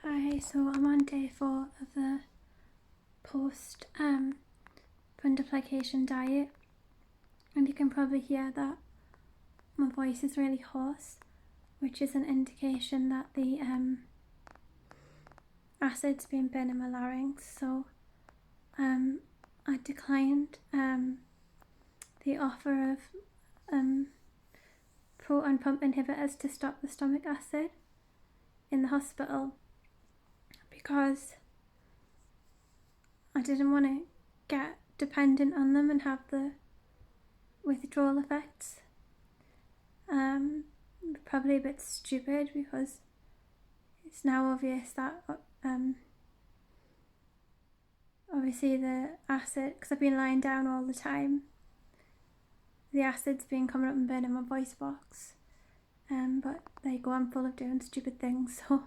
Hi, so I'm on day 4 of the post fundoplication diet, and you can probably hear that my voice is really hoarse, which is an indication that the acid's been burning my larynx. So I declined the offer of proton pump inhibitors to stop the stomach acid in the hospital because I didn't want to get dependent on them and have the withdrawal effects. Probably a bit stupid because it's now obvious that obviously the acid, because I've been lying down all the time, the acid's been coming up and burning my voice box. But there you go, I'm full of doing stupid things, so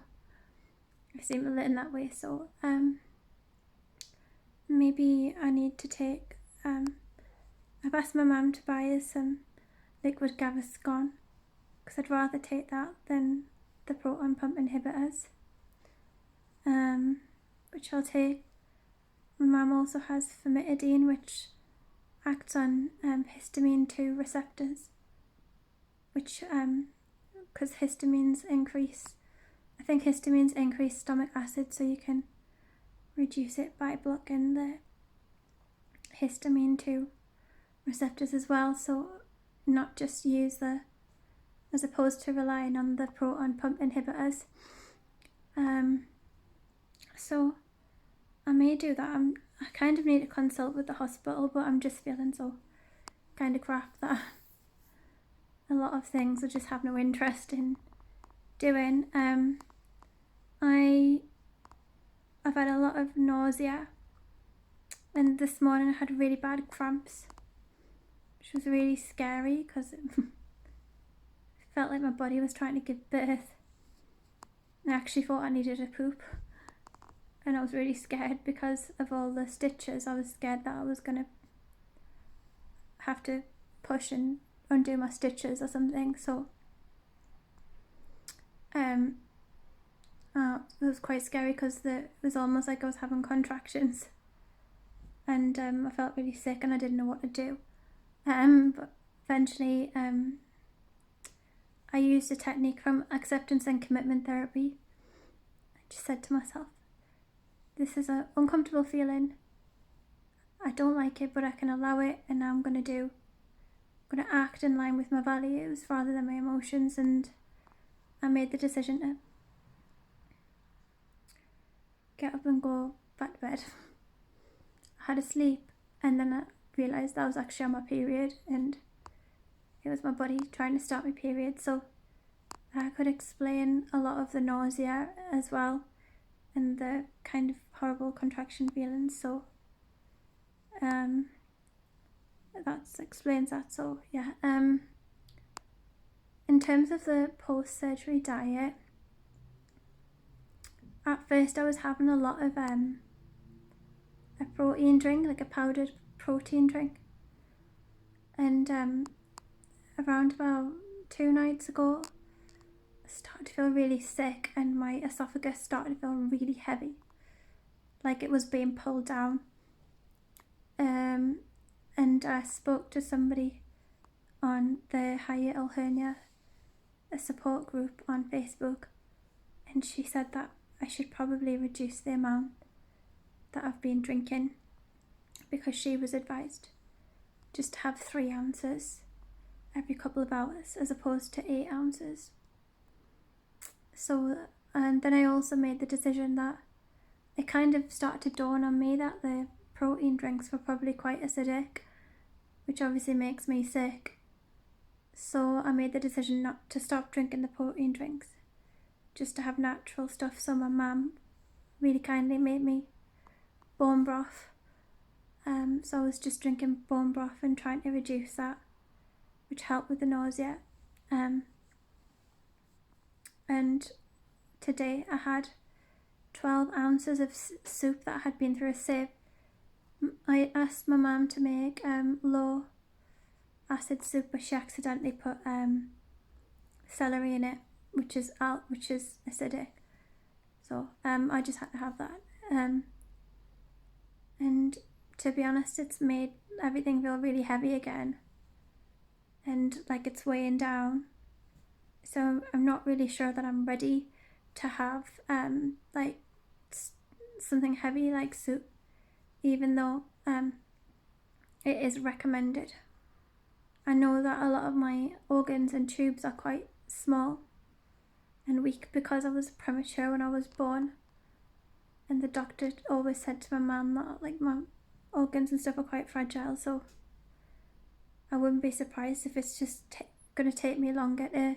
I seem to learn that way. So maybe I need to take, I've asked my mum to buy us some liquid Gaviscon, because I'd rather take that than the proton pump inhibitors, which I'll take. My mum also has famotidine, which acts on histamine 2 receptors, which because histamines increase stomach acid, so you can reduce it by blocking the histamine 2 receptors as well. So not just use as opposed to relying on the proton pump inhibitors. So I may do that. I kind of need to consult with the hospital, but I'm just feeling so kind of crap that a lot of things I just have no interest in doing. I've had a lot of nausea, and this morning I had really bad cramps, which was really scary because it felt like my body was trying to give birth. I actually thought I needed a poop, and I was really scared because of all the stitches. I was scared that I was going to have to push and undo my stitches or something. So it was quite scary because it was almost like I was having contractions, and I felt really sick and I didn't know what to do. But eventually I used a technique from acceptance and commitment therapy. I just said to myself, this is an uncomfortable feeling. I don't like it, but I can allow it, and now I'm going to act in line with my values rather than my emotions. And I made the decision to get up and go back to bed. I had a sleep, and then I realised that I was actually on my period, and it was my body trying to start my period. So that could explain a lot of the nausea as well, and the kind of horrible contraction feelings. So that explains that. So yeah, in terms of the post-surgery diet, at first I was having a lot of a protein drink, like a powdered protein drink, and around about 2 nights ago I started to feel really sick, and my esophagus started to feel really heavy, like it was being pulled down. And I spoke to somebody on the hiatal hernia, a support group on Facebook, and she said that I should probably reduce the amount that I've been drinking, because she was advised just to have 3 ounces every couple of hours as opposed to 8 ounces. So, and then I also made the decision that it kind of started to dawn on me that the protein drinks were probably quite acidic, which obviously makes me sick. So I made the decision not to stop drinking the protein drinks, just to have natural stuff. So my mum really kindly made me bone broth. So I was just drinking bone broth and trying to reduce that, which helped with the nausea. And today I had 12 ounces of soup that had been through a sieve. I asked my mum to make low acid soup, but she accidentally put celery in it, which is acidic. So I just had to have that. And to be honest, it's made everything feel really heavy again, and like it's weighing down. So I'm not really sure that I'm ready to have like something heavy like soup, even though it is recommended. I know that a lot of my organs and tubes are quite small and weak because I was premature when I was born, and the doctor always said to my mum that like my organs and stuff are quite fragile, so I wouldn't be surprised if it's just gonna take me longer to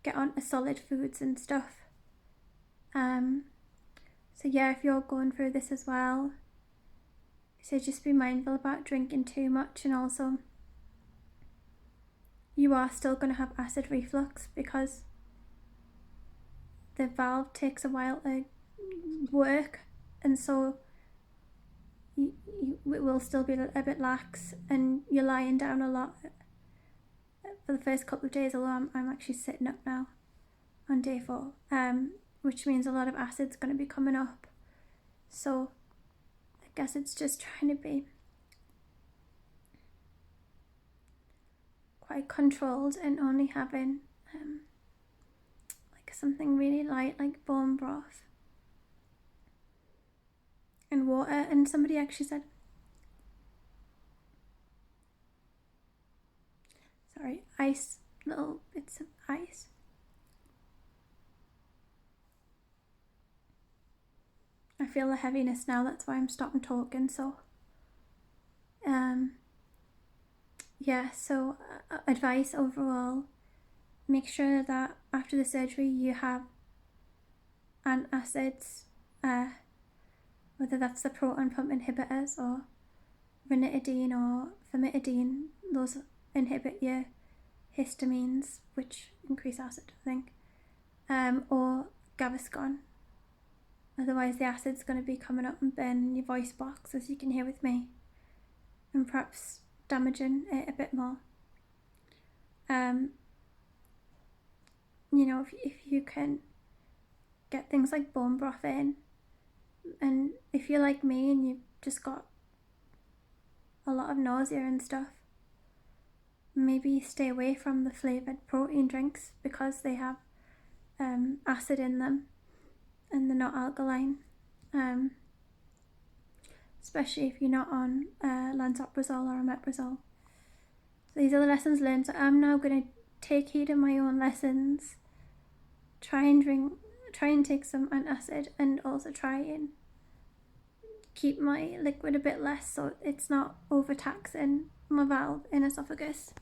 get onto solid foods and stuff. So yeah, if you're going through this as well, so just be mindful about drinking too much, and also you are still going to have acid reflux because the valve takes a while to work, and so it will still be a bit lax, and you're lying down a lot for the first couple of days, although I'm actually sitting up now on day 4, which means a lot of acid's going to be coming up. So I guess it's just trying to be quite controlled and only having like something really light like bone broth and water. And somebody actually said, sorry, ice, little bits of ice. I feel the heaviness now, that's why I'm stopping talking. So yeah, so advice overall, make sure that after the surgery you have antacids, whether that's the proton pump inhibitors or ranitidine or famotidine. Those inhibit your histamines, which increase acid, I think, or Gaviscon. Otherwise the acid's going to be coming up and burning your voice box, as you can hear with me, and perhaps damaging it a bit more. You know, if you can get things like bone broth in, and if you're like me and you've just got a lot of nausea and stuff, maybe stay away from the flavoured protein drinks because they have acid in them and they're not alkaline, especially if you're not on lansoprazole or omeprazole. So these are the lessons learned. So I'm now going to take heed of my own lessons, try and take some antacid, and also try and keep my liquid a bit less so it's not overtaxing my valve in esophagus.